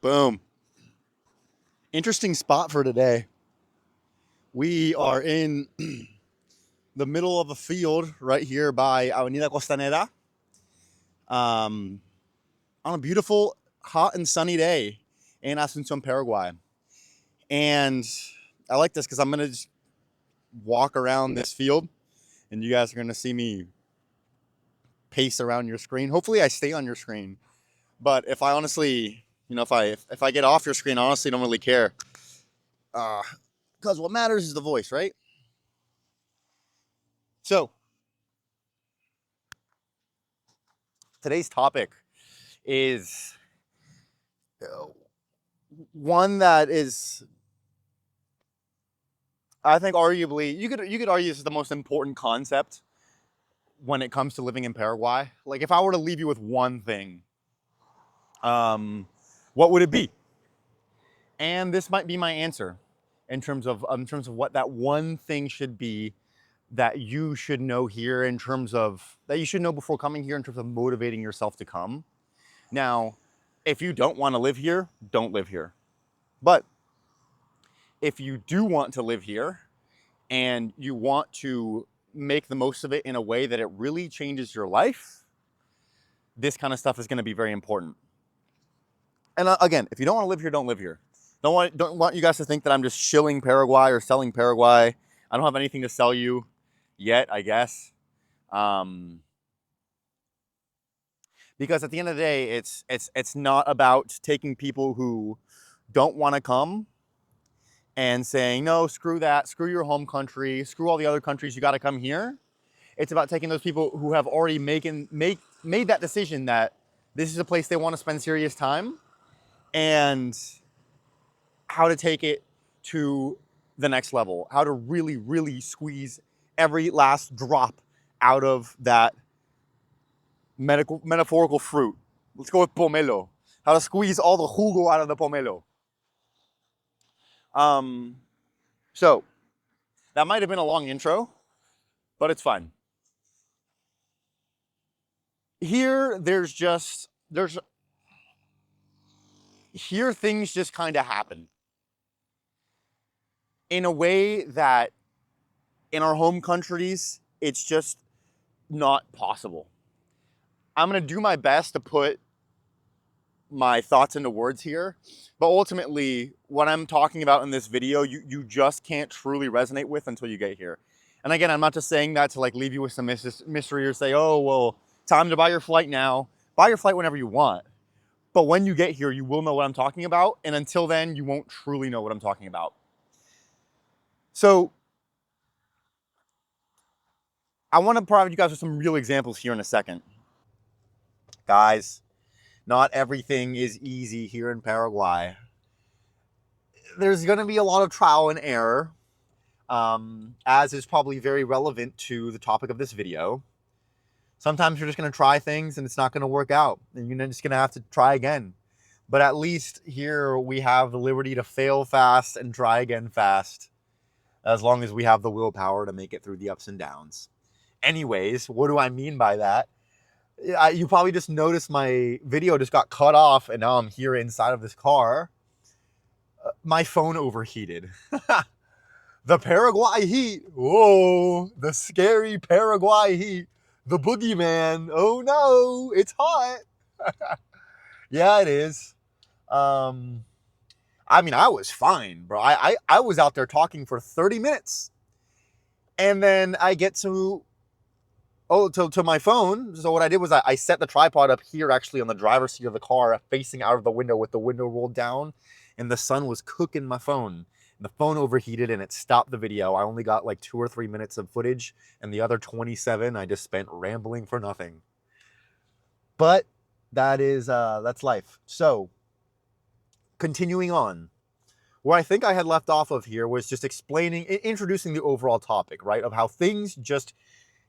Boom. Interesting spot for today. We are in the middle of a field right here by Avenida Costanera um, on a beautiful, hot, and sunny day in Asunción, Paraguay. And I like this because I'm going to just walk around this field and you guys are going to see me pace around your screen. Hopefully, I stay on your screen. But if I honestly, if I get off your screen, I honestly don't really care. Because what matters is the voice, right? So today's topic is one that is, I think, arguably you could argue this is the most important concept when it comes to living in Paraguay. Like, if I were to leave you with one thing, what would it be? And this might be my answer in terms of what that one thing should be that you should know here, in terms of that you should know before coming here, in terms of motivating yourself to come. Now, if you don't want to live here, don't live here. But if you do want to live here and you want to make the most of it in a way that it really changes your life, this kind of stuff is going to be very important. And again, if you don't want to live here, don't live here. Don't want you guys to think that I'm just shilling Paraguay or selling Paraguay. I don't have anything to sell you yet, I guess. Because at the end of the day, it's not about taking people who don't want to come and saying, no, screw that, screw your home country, screw all the other countries, you got to come here. It's about taking those people who have already made that decision that this is a place they want to spend serious time, and how to take it to the next level, how to really, really squeeze every last drop out of that metaphorical fruit. Let's go with pomelo. How to squeeze all the jugo out of the pomelo. So that might have been a long intro, but it's fine. Here, here things just kind of happen in a way that in our home countries, it's just not possible. I'm going to do my best to put my thoughts into words here, but ultimately what I'm talking about in this video, you just can't truly resonate with until you get here. And again, I'm not just saying that to like leave you with some mystery or say, oh, well, time to buy your flight now. Buy your flight whenever you want. But when you get here, you will know what I'm talking about. And until then, you won't truly know what I'm talking about. So I want to provide you guys with some real examples here in a second. Guys, not everything is easy here in Paraguay. There's going to be a lot of trial and error, as is probably very relevant to the topic of this video. Sometimes you're just going to try things and it's not going to work out, and you're just going to have to try again. But at least here we have the liberty to fail fast and try again fast, as long as we have the willpower to make it through the ups and downs. Anyways, what do I mean by that? You probably just noticed my video just got cut off, and now I'm here inside of this car. My phone overheated. The Paraguay heat. Whoa, the scary Paraguay heat. The boogeyman. Oh no, it's hot. Yeah, it is. I mean, I was fine, bro. I was out there talking for 30 minutes. And then I get to my phone. So what I did was I set the tripod up here, actually on the driver's seat of the car, facing out of the window with the window rolled down. And the sun was cooking my phone. And the phone overheated and it stopped the video. I only got like 2 or 3 minutes of footage. And the other 27 I just spent rambling for nothing. But that's life. So continuing on, where I think I had left off of here was just introducing the overall topic, right? Of how things just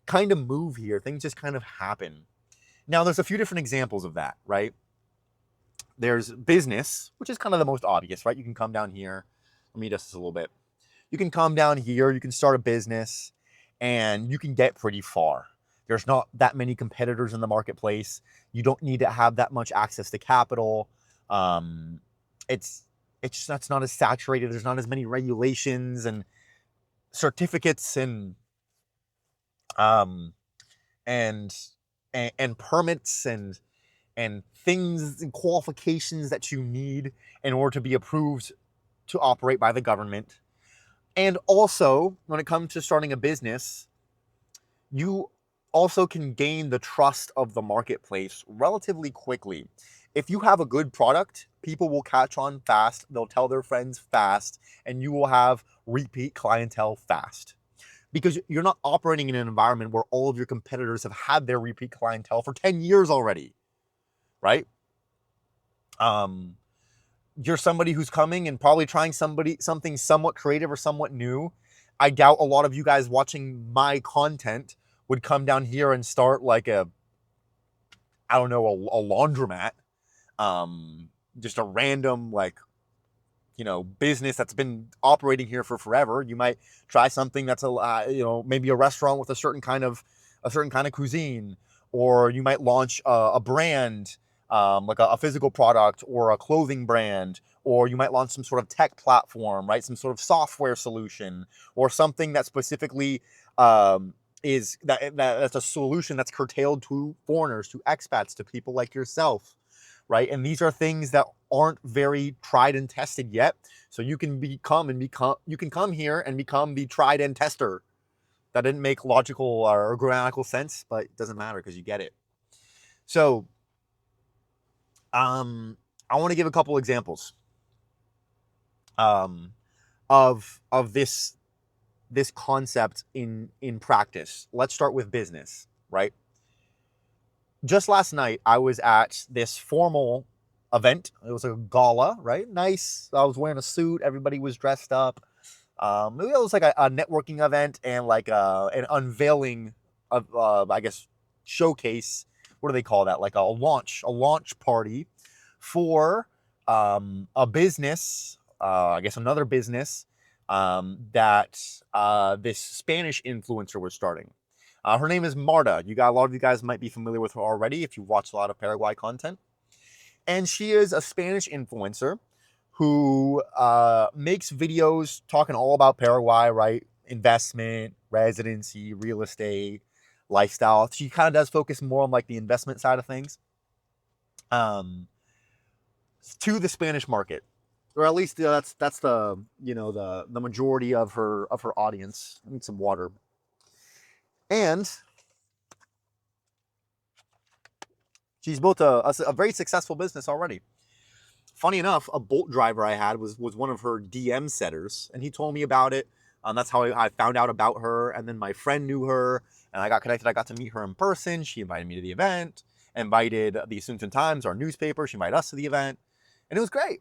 kind of move here. Things just kind of happen. Now, there's a few different examples of that, right? There's business, which is kind of the most obvious, right? You can come down here. Let me adjust this a little bit. You can come down here, you can start a business, and you can get pretty far. There's not that many competitors in the marketplace. You don't need to have that much access to capital. it's just that's not as saturated. There's not as many regulations and certificates um and and permits and things and qualifications that you need in order to be approved to operate by the government. And also, when it comes to starting a business, you also can gain the trust of the marketplace relatively quickly. If you have a good product, people will catch on fast, they'll tell their friends fast, and you will have repeat clientele fast. Because you're not operating in an environment where all of your competitors have had their repeat clientele for 10 years already, right? Um, you're somebody who's coming and probably trying something somewhat creative or somewhat new. I doubt a lot of you guys watching my content would come down here and start like I don't know, a laundromat. Just a random like, business that's been operating here for forever. You might try something that's maybe a restaurant with a certain kind of cuisine, or you might launch a brand, like a physical product or a clothing brand, or you might launch some sort of tech platform, right? Some sort of software solution, or something that specifically that's a solution that's curtailed to foreigners, to expats, to people like yourself, right? And these are things that aren't very tried and tested yet. So you can come here and become the tried and tester. That didn't make logical or grammatical sense, but it doesn't matter because you get it. So I want to give a couple examples um, of this concept in practice. Let's start with business, right? Just last night, I was at this formal event. It was a gala, right? Nice. I was wearing a suit. Everybody was dressed up. It was like a networking event and like an unveiling of, I guess, showcase. What do they call that? Like a launch party for a business. I guess another business that this Spanish influencer was starting. Her name is Marta. A lot of you guys might be familiar with her already if you watch a lot of Paraguay content. And she is a Spanish influencer who makes videos talking all about Paraguay, right? Investment, residency, real estate, lifestyle. She kind of does focus more on like the investment side of things, to the Spanish market, or at least that's the majority of her audience. I need some water. And she's built a very successful business already. Funny enough, a Bolt driver I had was one of her DM setters, and he told me about it. That's how I found out about her. And then my friend knew her, and I got connected. I got to meet her in person. She invited me to the event, invited the Assunción Times, our newspaper. She invited us to the event, and it was great.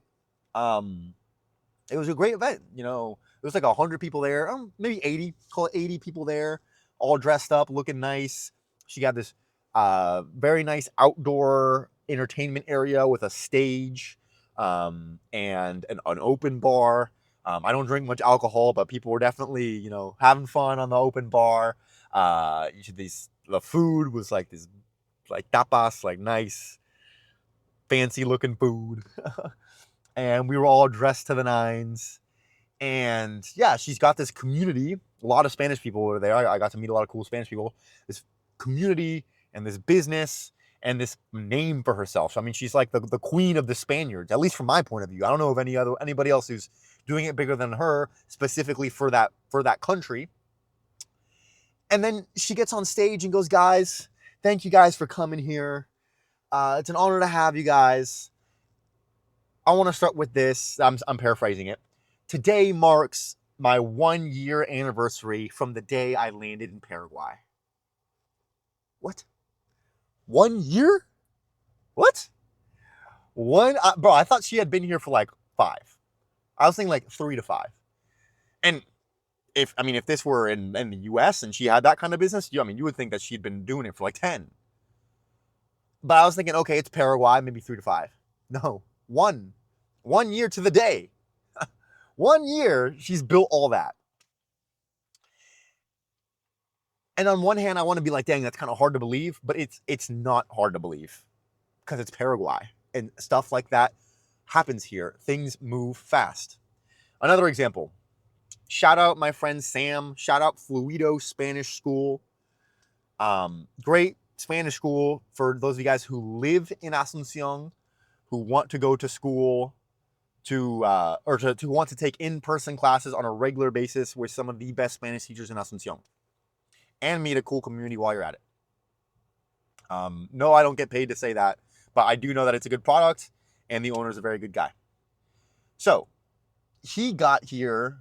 It was a great event. There was like 100 people there, maybe 80, call it 80 people there, all dressed up, looking nice. She got this very nice outdoor entertainment area with a stage, and an open bar. I don't drink much alcohol, but people were definitely, having fun on the open bar. The food was like this, like tapas, like nice, fancy looking food. And we were all dressed to the nines. And yeah, she's got this community. A lot of Spanish people were there. I got to meet a lot of cool Spanish people. This community and this business and this name for herself. So, I mean, she's like the queen of the Spaniards, at least from my point of view. I don't know of anybody else who's doing it bigger than her, specifically for that country. And then she gets on stage and goes, "Guys, thank you guys for coming here. It's an honor to have you guys. I want to start with this." I'm paraphrasing it. "Today marks my 1-year anniversary from the day I landed in Paraguay." What? 1 year? What? Bro, I thought she had been here for like 5. I was thinking like 3 to 5. And if this were in the US and she had that kind of business, you would think that she'd been doing it for like 10. But I was thinking, okay, it's Paraguay, maybe 3 to 5. No, 1 year to the day. 1 year, she's built all that. And on one hand, I want to be like, dang, that's kind of hard to believe, but it's not hard to believe because it's Paraguay and stuff like that happens here. Things move fast. Another example. Shout out my friend Sam. Shout out Fluido Spanish School. Great Spanish school for those of you guys who live in Asuncion, who want to go to school to want to take in-person classes on a regular basis with some of the best Spanish teachers in Asuncion, and meet a cool community while you're at it. No, I don't get paid to say that, but I do know that it's a good product, and the owner's a very good guy. So he got here.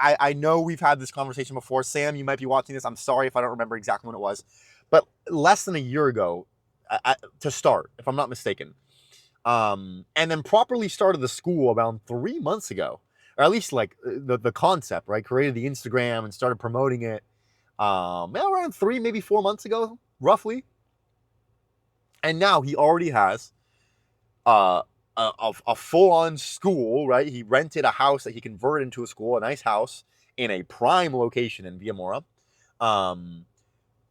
I know we've had this conversation before. Sam, you might be watching this. I'm sorry if I don't remember exactly when it was, but less than a year ago to start, if I'm not mistaken. And then properly started the school around 3 months ago, or at least like the concept, right? Created the Instagram and started promoting it around 3, maybe 4 months ago, roughly. And now he already has a full-on school, right? He rented a house that he converted into a school, a nice house in a prime location in Villamora.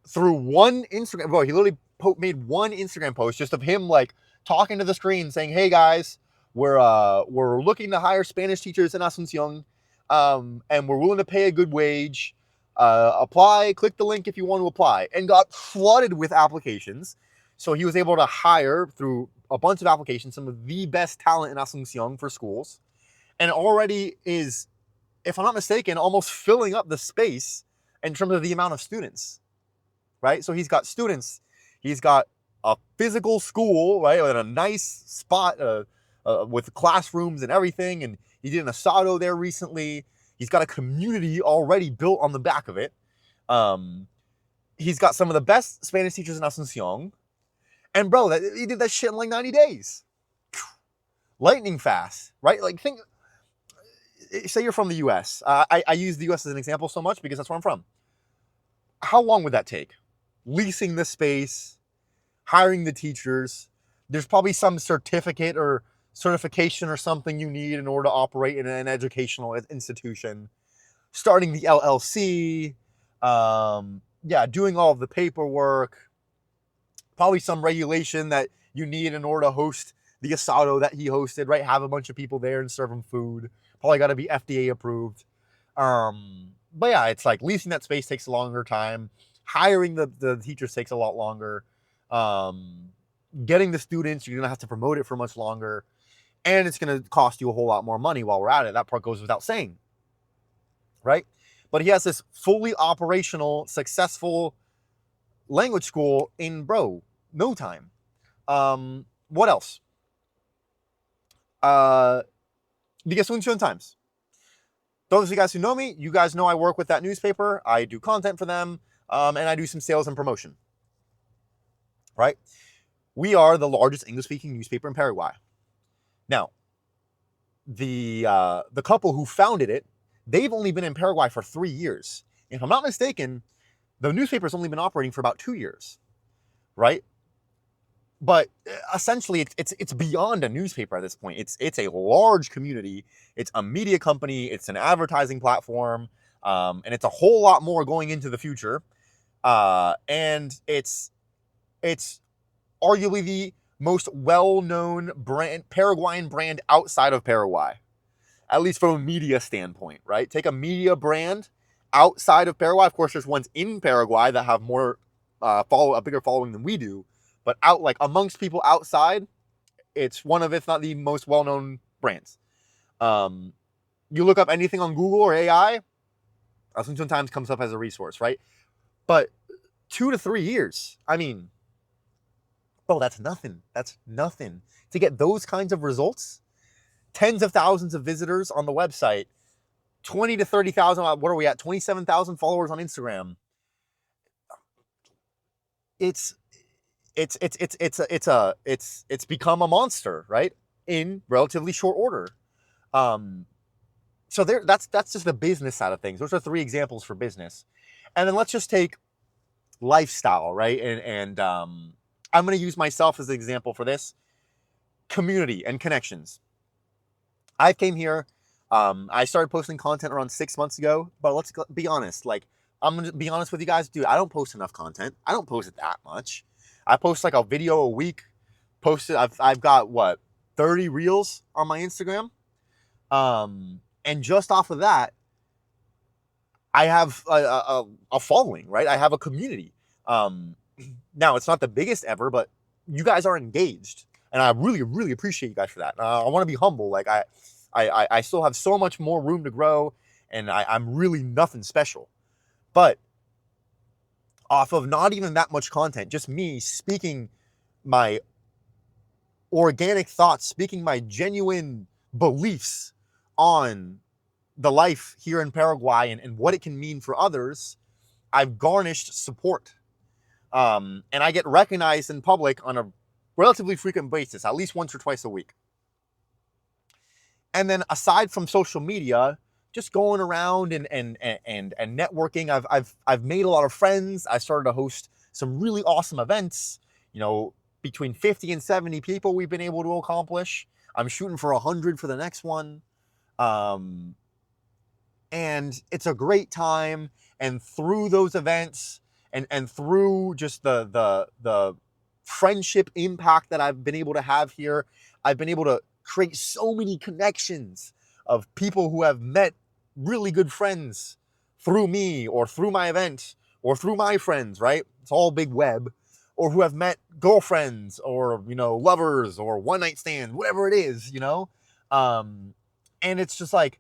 Through one Instagram, he literally made one Instagram post just of him like talking to the screen saying, hey guys, we're looking to hire Spanish teachers in Asuncion, and we're willing to pay a good wage. Apply, click the link if you want to apply, and got flooded with applications. So he was able to hire through a bunch of applications some of the best talent in Asuncion for schools, and already is, if I'm not mistaken, almost filling up the space in terms of the amount of students, right? So he's got students, he's got a physical school, right, in a nice spot with classrooms and everything, and he did an asado there recently. He's got a community already built on the back of it. He's got some of the best Spanish teachers in Asuncion. And bro, he did that shit in like 90 days. Lightning fast, right? Like say you're from the US. I use the US as an example so much because that's where I'm from. How long would that take? Leasing the space, hiring the teachers. There's probably some certificate or certification or something you need in order to operate in an educational institution. Starting the LLC, doing all of the paperwork. Probably some regulation that you need in order to host the asado that he hosted, right? Have a bunch of people there and serve them food. Probably got to be FDA approved. But yeah, it's like leasing that space takes a longer time. Hiring the teachers takes a lot longer. Getting the students, you're going to have to promote it for much longer. And it's going to cost you a whole lot more money while we're at it. That part goes without saying, right? But he has this fully operational, successful language school in, no time. What else? The Asuncion Times. Those of you guys who know me, you guys know I work with that newspaper. I do content for them, and I do some sales and promotion. Right? We are the largest English-speaking newspaper in Paraguay. Now, the couple who founded it, they've only been in Paraguay for 3 years. If I'm not mistaken, the newspaper's only been operating for about 2 years, right? But essentially, it's beyond a newspaper at this point. It's a large community. It's a media company. It's an advertising platform, and it's a whole lot more going into the future. And it's arguably the most well-known Paraguayan brand outside of Paraguay, at least from a media standpoint, right? Take a media brand outside of Paraguay. Of course, there's ones in Paraguay that have more a bigger following than we do. But amongst people outside, it's one of, if not the most well-known brands. You look up anything on Google or AI, Asuncion Times comes up as a resource, right? But 2 to 3 years, I mean, that's nothing. That's nothing. To get those kinds of results, tens of thousands of visitors on the website, 20 to 30,000, what are we at? 27,000 followers on Instagram. It's become a monster, right? In relatively short order. So that's just the business side of things. Those are 3 examples for business. And then let's just take lifestyle, right? And I'm going to use myself as an example for this. Community and connections. I came here. I started posting content around 6 months ago, but let's be honest. I'm going to be honest with you guys, dude. I don't post enough content. I don't post it that much. I post like a video a week. I've got what? 30 reels on my Instagram. And just off of that, I have a following, right? I have a community. Now, it's not the biggest ever, but you guys are engaged. And I really, really appreciate you guys for that. I want to be humble. Like, I still have so much more room to grow, and I'm really nothing special. But off of not even that much content, just me speaking my organic thoughts, speaking my genuine beliefs on the life here in Paraguay and what it can mean for others, I've garnished support. And I get recognized in public on a relatively frequent basis, at least once or twice a week. And then aside from social media, just going around and networking, I've made a lot of friends. I started to host some really awesome events. You know, between 50 and 70 people we've been able to accomplish. I'm shooting for 100 for the next one. And it's a great time. And through those events and through just the friendship impact that I've been able to have here, I've been able to create so many connections of people who have met really good friends through me or through my event or through my friends, right? It's all big web. Or who have met girlfriends or, you know, lovers or one night stands, whatever it is, you know? And it's just like,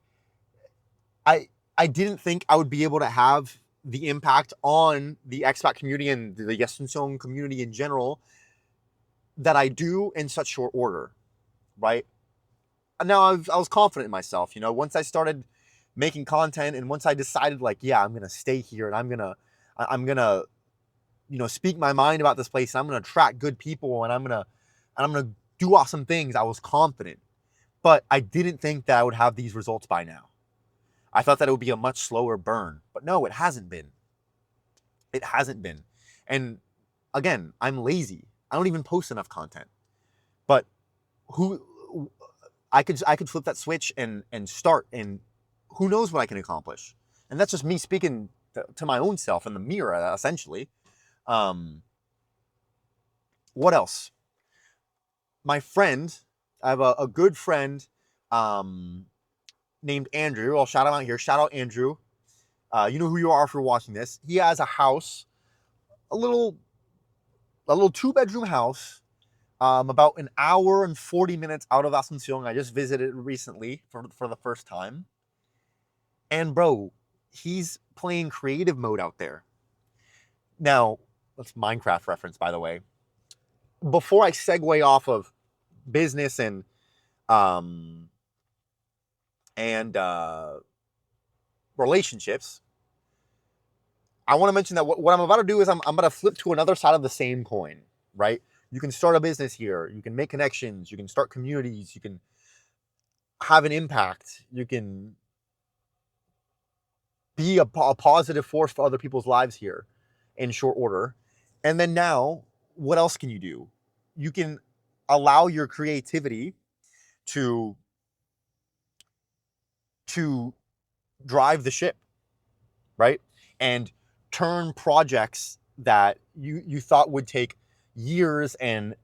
I didn't think I would be able to have the impact on the expat community and the Yesunsong community in general that I do in such short order, right? Now I was confident in myself, you know, once I started making content and once I decided like, yeah, I'm going to stay here and I'm going to, you know, speak my mind about this place and I'm going to attract good people and I'm going to do awesome things. I was confident, but I didn't think that I would have these results by now. I thought that it would be a much slower burn, but no, it hasn't been. It hasn't been. And again, I'm lazy. I don't even post enough content, but I could flip that switch and start, and who knows what I can accomplish. And that's just me speaking to my own self in the mirror, essentially. What else? My friend, I have a good friend named Andrew. I'll shout him out here. Shout out Andrew. You know who you are if you're watching this. He has a house, a little 2-bedroom house, about an hour and 40 minutes out of Asuncion. I just visited it recently for the first time. And bro, he's playing creative mode out there. Now, that's Minecraft reference, by the way. Before I segue off of business and relationships, I want to mention that what I'm about to do is I'm about to flip to another side of the same coin, right? You can start a business here. You can make connections. You can start communities. You can have an impact. You can be a positive force for other people's lives here in short order. And then now, what else can you do? You can allow your creativity to drive the ship, right? And turn projects that you thought would take years and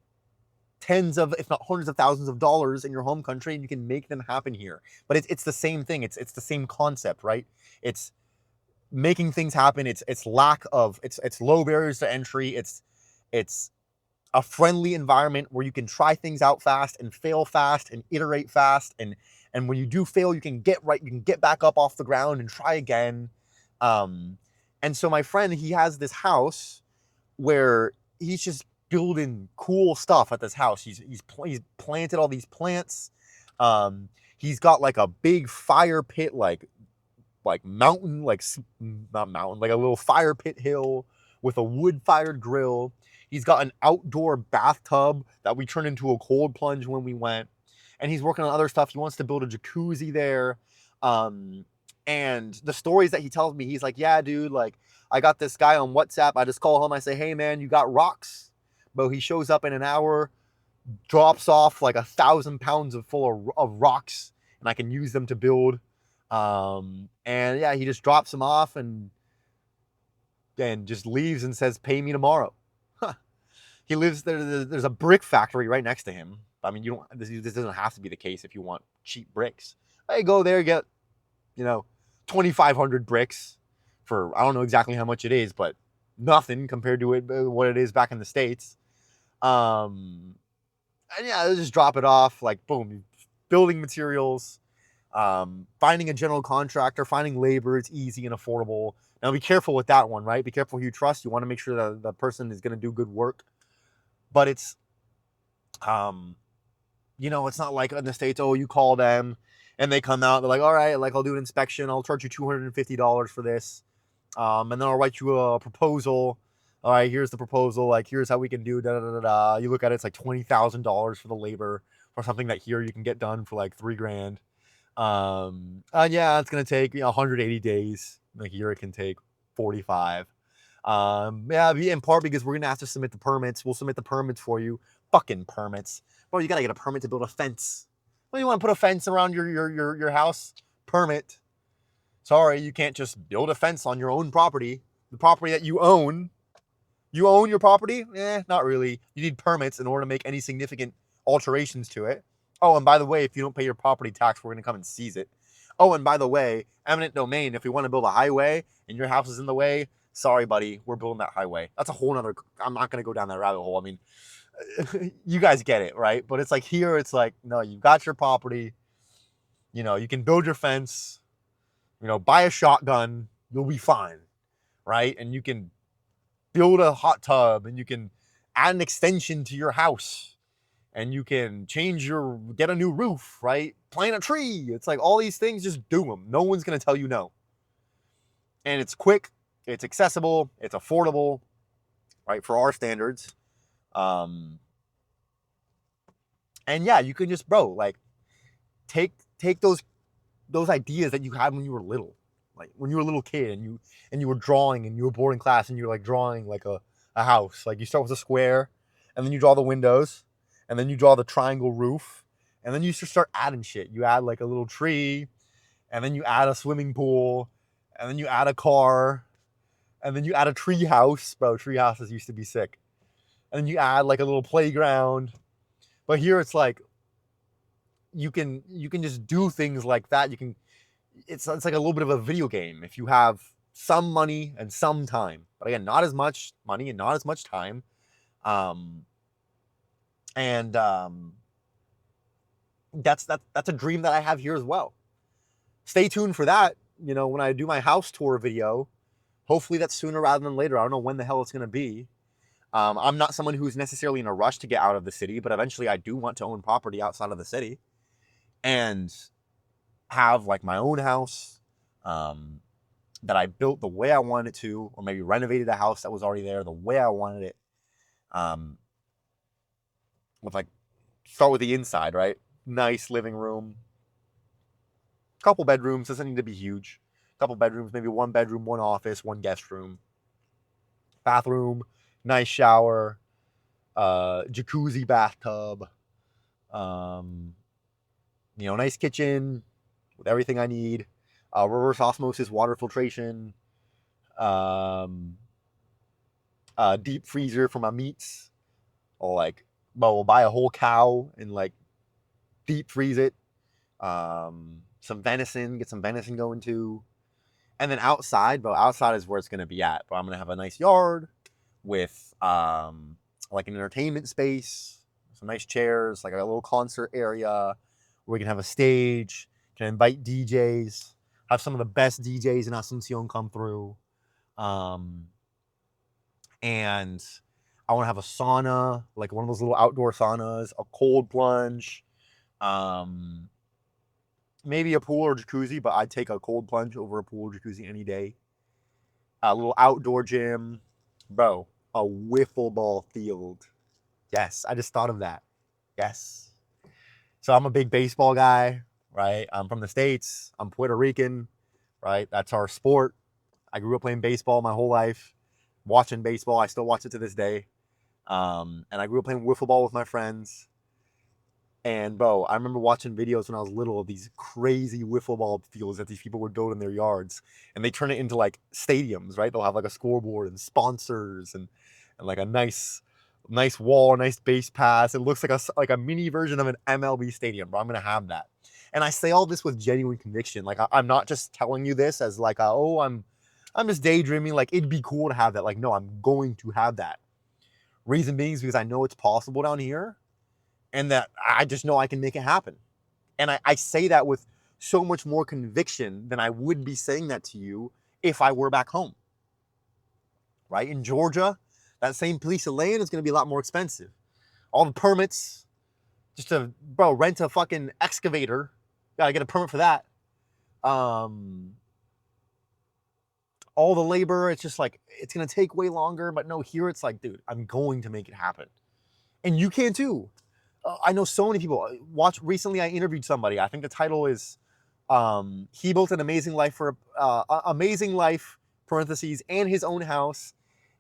tens of, if not hundreds of thousands of dollars in your home country, and you can make them happen here. But it's the same thing. It's the same concept, right? It's making things happen. It's low barriers to entry. It's a friendly environment where you can try things out fast and fail fast and iterate fast. And when you do fail, you can get back up off the ground and try again. And so my friend, he has this house where he's just building cool stuff at this house. He's planted all these plants. He's got like a big fire pit, like mountain, like not mountain, like a little fire pit hill with a wood-fired grill. He's got an outdoor bathtub that we turned into a cold plunge when we went. And he's working on other stuff. He wants to build a jacuzzi there. And the stories that he tells me, he's like, yeah, dude, like, I got this guy on WhatsApp. I just call him. I say, hey, man, you got rocks? But he shows up in an hour, drops off like 1,000 pounds full of rocks, and I can use them to build. And yeah, he just drops them off and just leaves and says, pay me tomorrow. He lives there. There's a brick factory right next to him. I mean, you don't. This doesn't have to be the case if you want cheap bricks. Hey, go there, get 2,500 bricks for I don't know exactly how much it is, but nothing compared to what it is back in the States. And yeah, just drop it off. Like boom, building materials. Finding a general contractor, finding labor, it's easy and affordable. Now be careful with that one, right? Be careful who you trust. You want to make sure that the person is going to do good work. But it's, it's not like in the States, oh, you call them and they come out, they're like, all right, like I'll do an inspection. I'll charge you $250 for this. And then I'll write you a proposal. All right, here's the proposal. Like, here's how we can do da da da da. You look at it, it's like $20,000 for the labor for something that here you can get done for like $3,000. Yeah, it's gonna take 180 days. Like here, it can take 45. Yeah, in part because we're gonna have to submit the permits. We'll submit the permits for you. Fucking permits, bro. You gotta get a permit to build a fence. Well, you want to put a fence around your house? Permit. Sorry, you can't just build a fence on your own property. The property that you own. You own your property? Not really. You need permits in order to make any significant alterations to it. Oh, and by the way, if you don't pay your property tax, we're going to come and seize it. Oh, and by the way, eminent domain, if we want to build a highway and your house is in the way, sorry, buddy, we're building that highway. That's a whole nother, I'm not going to go down that rabbit hole. I mean, you guys get it, right? But it's like here, it's like, no, you've got your property. You can build your fence, buy a shotgun, you'll be fine, right? And you can build a hot tub and you can add an extension to your house and you can get a new roof, right? Plant a tree. It's like all these things, just do them. No one's going to tell you no. And it's quick, it's accessible, it's affordable, right? For our standards. And yeah, you can just, bro, like take those ideas that you had when you were little. Like when you were a little kid and you were drawing and you were bored in class and you were like drawing like a house. Like you start with a square and then you draw the windows and then you draw the triangle roof and then you just start adding shit. You add like a little tree and then you add a swimming pool and then you add a car and then you add a tree house. Bro, tree houses used to be sick. And then you add like a little playground. But here it's like you can just do things like that. It's like a little bit of a video game if you have some money and some time. But again, not as much money and not as much time. That's a dream that I have here as well. Stay tuned for that. When I do my house tour video, hopefully that's sooner rather than later. I don't know when the hell it's going to be. I'm not someone who's necessarily in a rush to get out of the city, but eventually I do want to own property outside of the city and have like my own house that I built the way I wanted it to, or maybe renovated a house that was already there the way I wanted it. With like, start with the inside, right? Nice living room, couple bedrooms, doesn't need to be huge. Couple bedrooms, maybe one bedroom, one office, one guest room, bathroom, nice shower, jacuzzi bathtub, nice kitchen with everything I need, reverse osmosis water filtration, deep freezer for my meats. Or we'll buy a whole cow and like deep freeze it. Some venison, get some venison going too. And then outside is where it's going to be at. But I'm going to have a nice yard with like an entertainment space, some nice chairs, like a little concert area where we can have a stage, can invite DJs, have some of the best DJs in Asuncion come through. And I want to have a sauna, like one of those little outdoor saunas, a cold plunge, maybe a pool or jacuzzi, but I'd take a cold plunge over a pool or jacuzzi any day. A little outdoor gym. Bro, a wiffle ball field. Yes, I just thought of that. Yes. So I'm a big baseball guy, right? I'm from the States. I'm Puerto Rican, right? That's our sport. I grew up playing baseball my whole life, watching baseball. I still watch it to this day. And I grew up playing wiffle ball with my friends. And bro, I remember watching videos when I was little of these crazy wiffle ball fields that these people would build in their yards, and they turn it into like stadiums, right? They'll have like a scoreboard and sponsors and like a nice Nice wall, nice base pass. It looks like a mini version of an MLB stadium, bro. I'm gonna have that. And I say all this with genuine conviction. Like I'm not just telling you this as like, I'm just daydreaming. Like it'd be cool to have that. Like no, I'm going to have that. Reason being is because I know it's possible down here, and that I just know I can make it happen. And I say that with so much more conviction than I would be saying that to you if I were back home. Right? In Georgia, that same piece of land is going to be a lot more expensive. All the permits, just to, bro, rent a fucking excavator. Gotta get a permit for that. All the labor, it's just like, it's going to take way longer. But no, here it's like, dude, I'm going to make it happen. And you can too. I know so many people. Recently I interviewed somebody. I think the title is he built an amazing life amazing life, parentheses, and his own house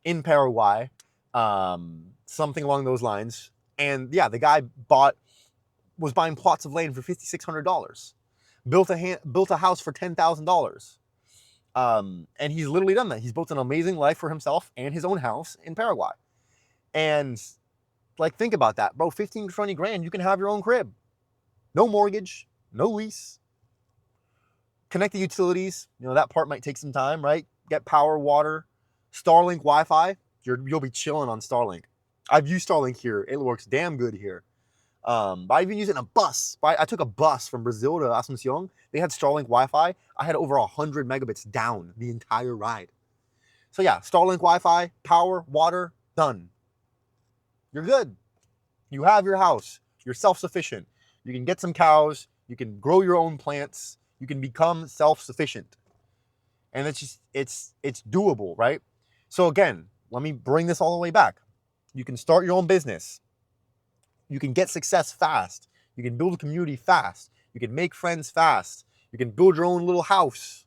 in Paraguay. Something along those lines. And yeah, the guy was buying plots of land for $5,600. Built a house for $10,000. And he's literally done that. He's built an amazing life for himself and his own house in Paraguay. And like, think about that, bro. 15 to 20 grand, you can have your own crib. No mortgage, no lease. Connect the utilities. You know, that part might take some time, right? Get power, water, Starlink, Wi-Fi. You'll be chilling on Starlink. I've used Starlink here. It works damn good here. But I've been using a bus. I took a bus from Brazil to Asuncion. They had Starlink Wi-Fi. I had over 100 megabits down the entire ride. So yeah, Starlink Wi-Fi, power, water, done. You're good. You have your house. You're self-sufficient. You can get some cows. You can grow your own plants. You can become self-sufficient. And it's doable, right? So again, let me bring this all the way back. You can start your own business. You can get success fast. You can build a community fast. You can make friends fast. You can build your own little house,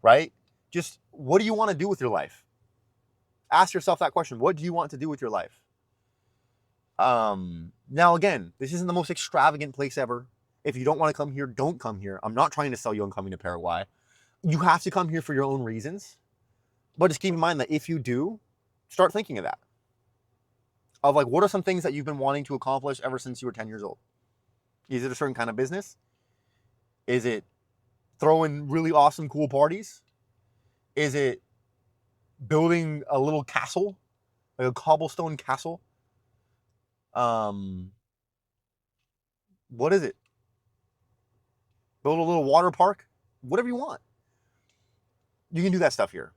right? Just, what do you want to do with your life? Ask yourself that question. What do you want to do with your life? Now again, this isn't the most extravagant place ever. If you don't want to come here, don't come here. I'm not trying to sell you on coming to Paraguay. You have to come here for your own reasons. But just keep in mind that if you do, start thinking of that. Of like, what are some things that you've been wanting to accomplish ever since you were 10 years old? Is it a certain kind of business? Is it throwing really awesome, cool parties? Is it building a little castle, like a cobblestone castle? What is it? Build a little water park? Whatever you want. You can do that stuff here.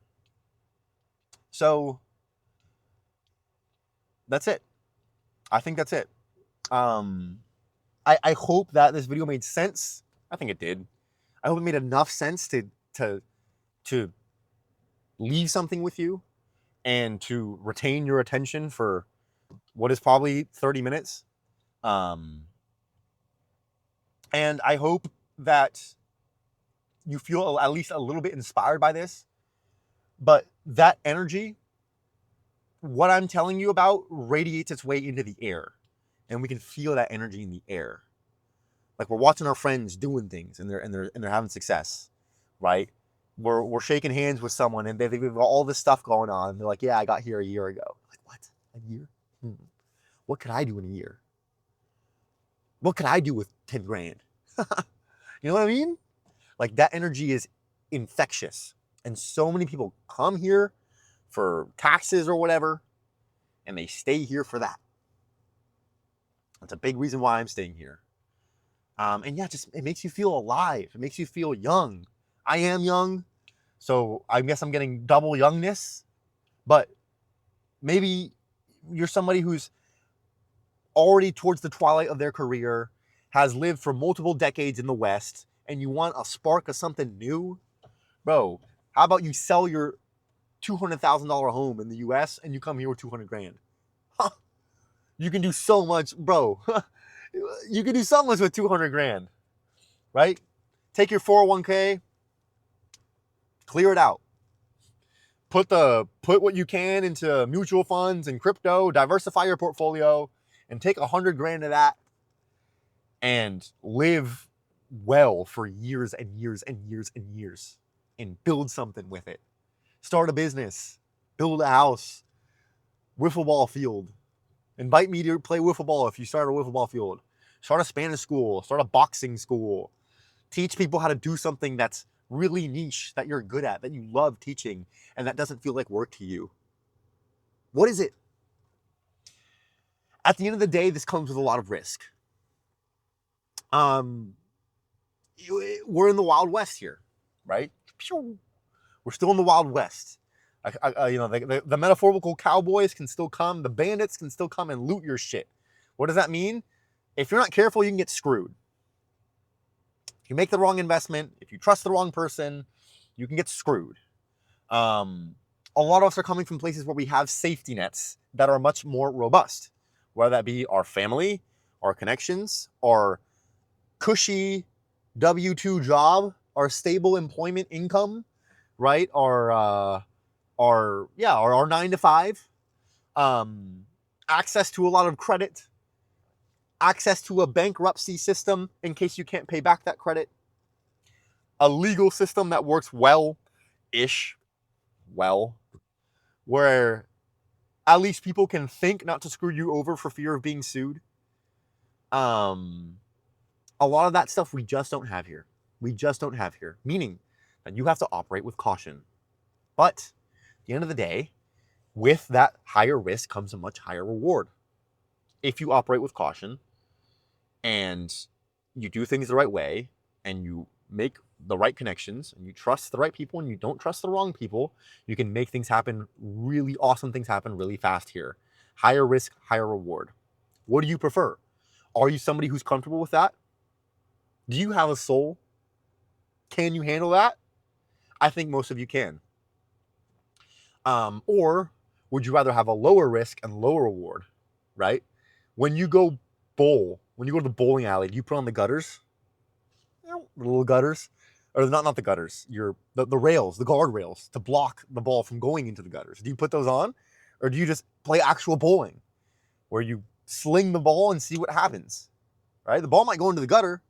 So that's it. I think that's it. I hope that this video made sense. I think it did. I hope it made enough sense to leave something with you and to retain your attention for what is probably 30 minutes. And I hope that you feel at least a little bit inspired by this. But that energy, what I'm telling you about, radiates its way into the air. And we can feel that energy in the air. Like, we're watching our friends doing things and they're having success, right? We're shaking hands with someone and they've got all this stuff going on. They're like, yeah, I got here a year ago. Like, what? A year? What could I do in a year? What could I do with 10 grand? You know what I mean? Like, that energy is infectious. And so many people come here for taxes or whatever, and they stay here for that. That's a big reason why I'm staying here. And yeah, just, it makes you feel alive. It makes you feel young. I am young, so I guess I'm getting double youngness. But maybe you're somebody who's already towards the twilight of their career, has lived for multiple decades in the West, and you want a spark of something new. Bro, how about you sell your $200,000 home in the US and you come here with 200 grand? Huh. You can do so much, bro. You can do so much with 200 grand, right? Take your 401k, clear it out. Put what you can into mutual funds and crypto, diversify your portfolio, and take 100 grand of that and live well for years and years and years and years and build something with it. Start a business, build a house, wiffle ball field, Invite me to play wiffle ball if you start a wiffle ball field. Start a Spanish school. Start a boxing school. Teach people how to do something that's really niche, that you're good at, that you love teaching, and that doesn't feel like work to you. What is it? At the end of the day, this comes with a lot of risk. We're in the Wild West here, right? We're still in the Wild West. The metaphorical cowboys can still come. The bandits can still come and loot your shit. What does that mean? If you're not careful, you can get screwed. If you make the wrong investment, if you trust the wrong person, you can get screwed. A lot of us are coming from places where we have safety nets that are much more robust, whether that be our family, our connections, our cushy W-2 job, our stable employment income, right? Our 9 to 5, access to a lot of credit, access to a bankruptcy system in case you can't pay back that credit, a legal system that works well-ish, where at least people can think not to screw you over for fear of being sued. A lot of that stuff we just don't have here. Meaning that you have to operate with caution. But at the end of the day, with that higher risk comes a much higher reward. If you operate with caution and you do things the right way and you make the right connections and you trust the right people and you don't trust the wrong people, you can make things happen, really awesome things happen really fast here. Higher risk, higher reward. What do you prefer? Are you somebody who's comfortable with that? Do you have a soul? Can you handle that? I think most of you can. Or would you rather have a lower risk and lower reward, right? When you go when you go to the bowling alley, do you put on the gutters? The little gutters? Or not the gutters, the rails, the guardrails to block the ball from going into the gutters. Do you put those on? Or do you just play actual bowling where you sling the ball and see what happens, right? The ball might go into the gutter,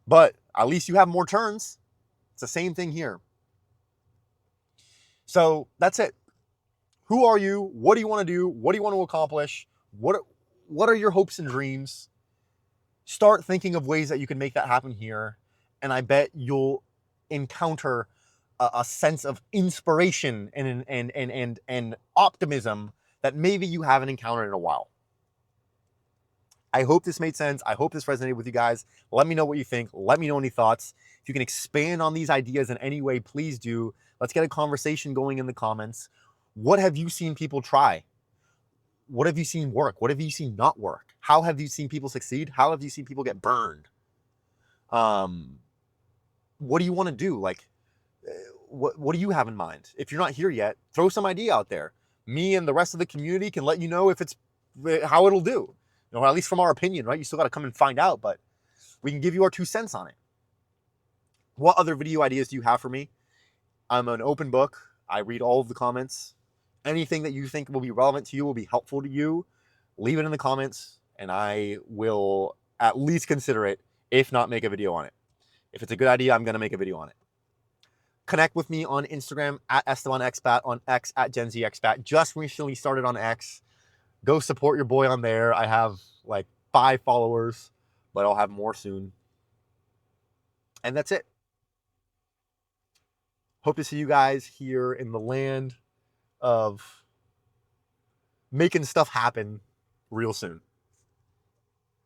but at least you have more turns. It's the same thing here. So that's it. Who are you? What do you want to do? What do you want to accomplish? What are your hopes and dreams? Start thinking of ways that you can make that happen here. And I bet you'll encounter a sense of inspiration and optimism that maybe you haven't encountered in a while. I hope this made sense. I hope this resonated with you guys. Let me know what you think. Let me know any thoughts. If you can expand on these ideas in any way, please do. Let's get a conversation going in the comments. What have you seen people try? What have you seen work? What have you seen not work? How have you seen people succeed? How have you seen people get burned? What do you want to do? Like, what do you have in mind? If you're not here yet, throw some idea out there. Me and the rest of the community can let you know if it's how it'll do. You know, at least from our opinion, right? You still got to come and find out, but we can give you our 2 cents on it. What other video ideas do you have for me? I'm an open book. I read all of the comments. Anything that you think will be relevant to you, will be helpful to you, leave it in the comments, and I will at least consider it, if not make a video on it. If it's a good idea, I'm going to make a video on it. Connect with me on Instagram at EstebanXpat, on X at GenZXpat. Just recently started on X. Go support your boy on there. I have like 5 followers, but I'll have more soon. And that's it. Hope to see you guys here in the land of making stuff happen real soon.